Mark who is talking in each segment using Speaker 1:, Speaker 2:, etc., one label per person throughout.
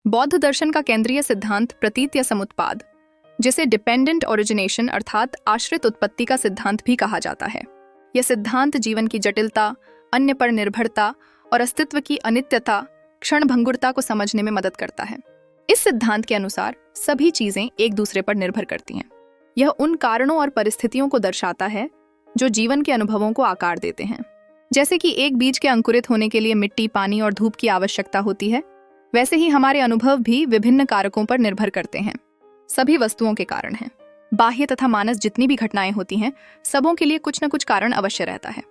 Speaker 1: बौद्ध दर्शन का केंद्रीय सिद्धांत प्रतीत या समुत्पाद, जिसे डिपेंडेंट ओरिजिनेशन अर्थात आश्रित उत्पत्ति का सिद्धांत भी कहा जाता है। यह सिद्धांत जीवन की जटिलता, अन्य पर निर्भरता और अस्तित्व की अनित्यता, क्षणभंगुरता को समझने में मदद करता है। इस सिद्धांत के अनुसार सभी चीजें एक दूसरे पर निर्भर करती हैं। यह उन कारणों और परिस्थितियों को दर्शाता है जो जीवन के अनुभवों को आकार देते हैं। जैसे कि एक बीज के अंकुरित होने के लिए मिट्टी, पानी और धूप की आवश्यकता होती है, वैसे ही हमारे अनुभव भी विभिन्न कारकों पर निर्भर करते हैं। सभी वस्तुओं के कारण हैं। बाह्य तथा मानस जितनी भी घटनाएं होती हैं, सबों के लिए कुछ न कुछ कारण अवश्य रहता है।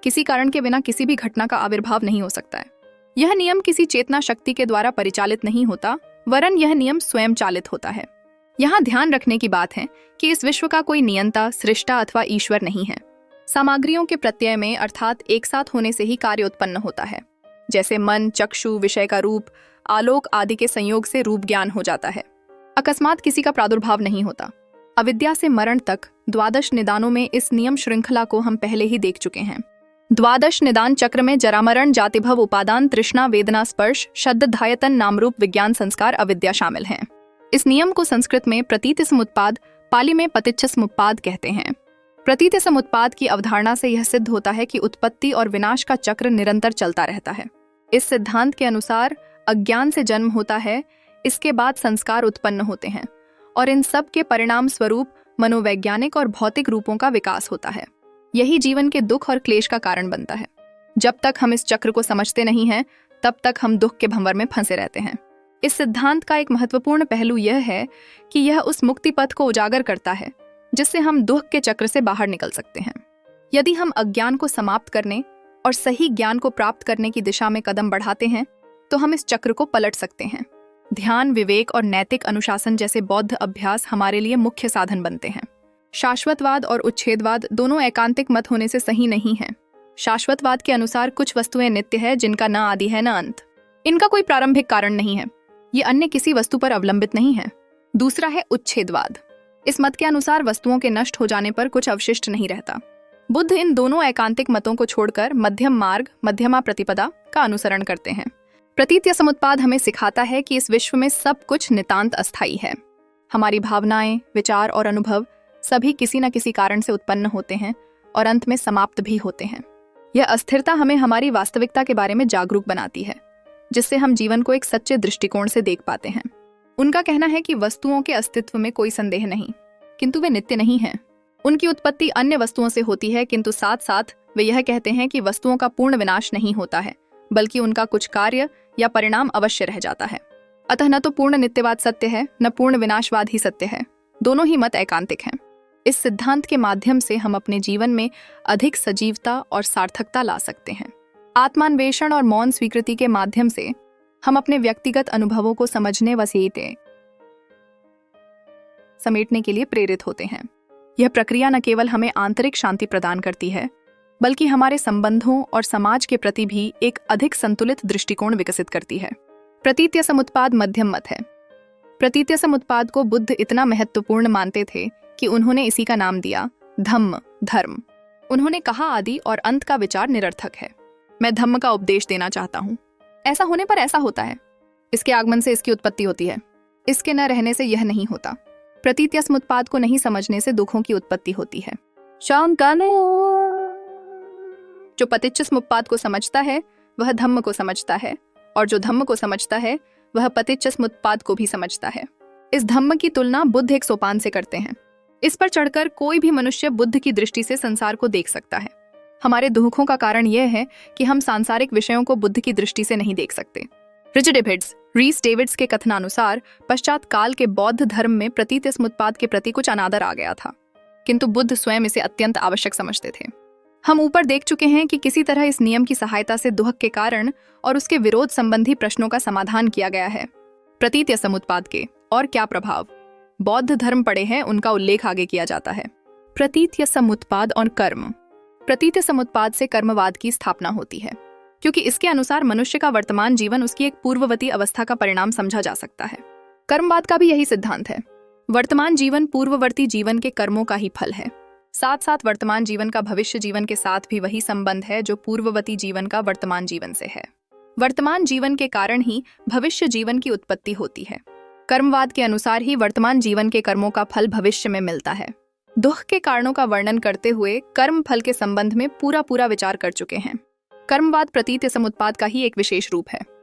Speaker 1: किसी कारण के बिना किसी भी घटना का आविर्भाव नहीं हो सकता है। यह नियम किसी चेतना शक्ति के द्वारा परिचालित नहीं होता, वरन यह नियम स्वयं चालित होता है। यहाँ ध्यान रखने की बात है कि इस विश्व का कोई नियंता, सृष्टा अथवा ईश्वर नहीं है। सामग्रियों के प्रत्यय में अर्थात एक साथ होने से ही कार्य उत्पन्न होता है। जैसे मन, चक्षु, विषय का रूप, आलोक आदि के संयोग से रूप ज्ञान हो जाता है। अकस्मात किसी का प्रादुर्भाव नहीं होता। अविद्या से मरण तक 12 निदानों में इस नियम श्रृंखला को हम पहले ही देख चुके हैं। 12 निदान चक्र में जरामरण, जातिभव, उपादान, तृष्णा, वेदना, स्पर्श, शब्दधायतन, नामरूप, विज्ञान, संस्कार, अविद्या शामिल हैं। इस नियम को संस्कृत में प्रतीत समुत्पाद, पाली में पतिच्छ समुत्पाद कहते हैं। प्रतीत समुत्पाद की अवधारणा से यह सिद्ध होता है कि उत्पत्ति और विनाश का चक्र निरंतर चलता रहता है। इस सिद्धांत के अनुसार अज्ञान से जन्म होता है, इसके बाद संस्कार उत्पन्न होते हैं और इन सब के परिणाम स्वरूप मनोवैज्ञानिक और भौतिक रूपों का विकास होता है। यही जीवन के दुख और क्लेश का कारण बनता है। जब तक हम इस चक्र को समझते नहीं हैं, तब तक हम दुख के भंवर में फंसे रहते हैं। इस सिद्धांत का एक महत्वपूर्ण पहलू यह है कि यह उस मुक्ति पथ को उजागर करता है जिससे हम दुख के चक्र से बाहर निकल सकते हैं। यदि हम अज्ञान को समाप्त करने और सही ज्ञान को प्राप्त करने की दिशा में कदम बढ़ाते हैं, तो हम इस चक्र को पलट सकते हैं। ध्यान, विवेक और नैतिक अनुशासन जैसे बौद्ध अभ्यास हमारे लिए मुख्य साधन बनते हैं। शाश्वतवाद और उच्छेदवाद दोनों एकांतिक मत होने से सही नहीं है। शाश्वतवाद के अनुसार कुछ वस्तुएं नित्य है, जिनका न आदि है न अंत। इनका कोई प्रारंभिक कारण नहीं है। ये अन्य किसी वस्तु पर अवलंबित नहीं है। दूसरा है उच्छेदवाद। इस मत के अनुसार वस्तुओं के नष्ट हो जाने पर कुछ अवशिष्ट नहीं रहता। बुद्ध इन दोनों एकांतिक मतों को छोड़कर मध्यम मार्ग, मध्यमा प्रतिपदा का अनुसरण करते हैं। प्रतीत या समुत्पाद हमें सिखाता है कि इस विश्व में सब कुछ नितांत अस्थायी है। हमारी भावनाएं, विचार और अनुभव सभी किसी न किसी कारण से उत्पन्न होते हैं और अंत में समाप्त भी होते हैं। यह अस्थिरता हमें हमारी वास्तविकता के बारे में जागरूक बनाती है, जिससे हम जीवन को एक सच्चे दृष्टिकोण से देख पाते हैं। उनका कहना है कि वस्तुओं के अस्तित्व में कोई संदेह नहीं, किंतु वे नित्य नहीं हैं। उनकी उत्पत्ति अन्य वस्तुओं से होती है, किंतु साथ साथ वे यह कहते हैं कि वस्तुओं का पूर्ण विनाश नहीं होता है, बल्कि उनका कुछ कार्य या परिणाम अवश्य रह जाता है। अतः न तो पूर्ण नित्यवाद सत्य है, न पूर्ण विनाशवाद ही सत्य है। दोनों ही मत एकांतिक हैं। इस सिद्धांत के माध्यम से हम अपने जीवन में अधिक सजीवता और सार्थकता ला सकते हैं। आत्मान्वेषण और मौन स्वीकृति के माध्यम से हम अपने व्यक्तिगत अनुभवों को समझने व समेटने के लिए प्रेरित होते हैं। यह प्रक्रिया न केवल हमें आंतरिक शांति प्रदान करती है, बल्कि हमारे संबंधों और समाज के प्रति भी एक अधिक संतुलित दृष्टिकोण विकसित करती है। प्रतीत या समुत्पाद मध्यम मत है। प्रतीत या समुत्पाद को बुद्ध इतना महत्वपूर्ण मानते थे कि उन्होंने इसी का नाम दिया धम्म, धर्म। उन्होंने कहा आदि और अंत का विचार निरर्थक है। मैं धम्म का उपदेश देना चाहता हूँ। ऐसा होने पर ऐसा होता है। इसके आगमन से इसकी उत्पत्ति होती है। इसके न रहने से यह नहीं होता। प्रतीत या समुत्पाद को नहीं समझने से दुखों की उत्पत्ति होती है। जो पतिच्छ समुत्पाद को समझता है वह धम्म को समझता है, और जो धम्म को समझता है वह पतिच्छ समुत्पाद को भी समझता है। इस धम्म की तुलना बुद्ध एक सोपान से करते हैं। इस पर चढ़कर कोई भी मनुष्य बुद्ध की दृष्टि से संसार को देख सकता है। हमारे दुखों का कारण यह है कि हम सांसारिक विषयों को बुद्ध की दृष्टि से नहीं देख सकते। रिचर्ड रीस डेविड्स के कथनानुसार पश्चात काल के बौद्ध धर्म में प्रतीत समुत्पाद के प्रति कुछ अनादर आ गया था, किंतु बुद्ध स्वयं इसे अत्यंत आवश्यक समझते थे। हम ऊपर देख चुके हैं कि किसी तरह इस नियम की सहायता से दुख के कारण और उसके विरोध संबंधी प्रश्नों का समाधान किया गया है। प्रतीत या समुत्पाद के और क्या प्रभाव बौद्ध धर्म पड़े हैं, उनका उल्लेख आगे किया जाता है। प्रतीत या समुत्पाद और कर्म। प्रतीत या समुत्पाद से कर्मवाद की स्थापना होती है, क्योंकि इसके अनुसार मनुष्य का वर्तमान जीवन उसकी एक पूर्ववर्ती अवस्था का परिणाम समझा जा सकता है। कर्मवाद का भी यही सिद्धांत है। वर्तमान जीवन पूर्ववर्ती जीवन के कर्मों का ही फल है। साथ साथ वर्तमान जीवन का भविष्य जीवन के साथ भी वही संबंध है जो पूर्ववर्ती जीवन का वर्तमान जीवन से है। वर्तमान जीवन के कारण ही भविष्य जीवन की उत्पत्ति होती है। कर्मवाद के अनुसार ही वर्तमान जीवन के कर्मों का फल भविष्य में मिलता है। दुख के कारणों का वर्णन करते हुए कर्म फल के संबंध में पूरा विचार कर चुके हैं। कर्मवाद प्रतीत्य समुत्पाद का ही एक विशेष रूप है।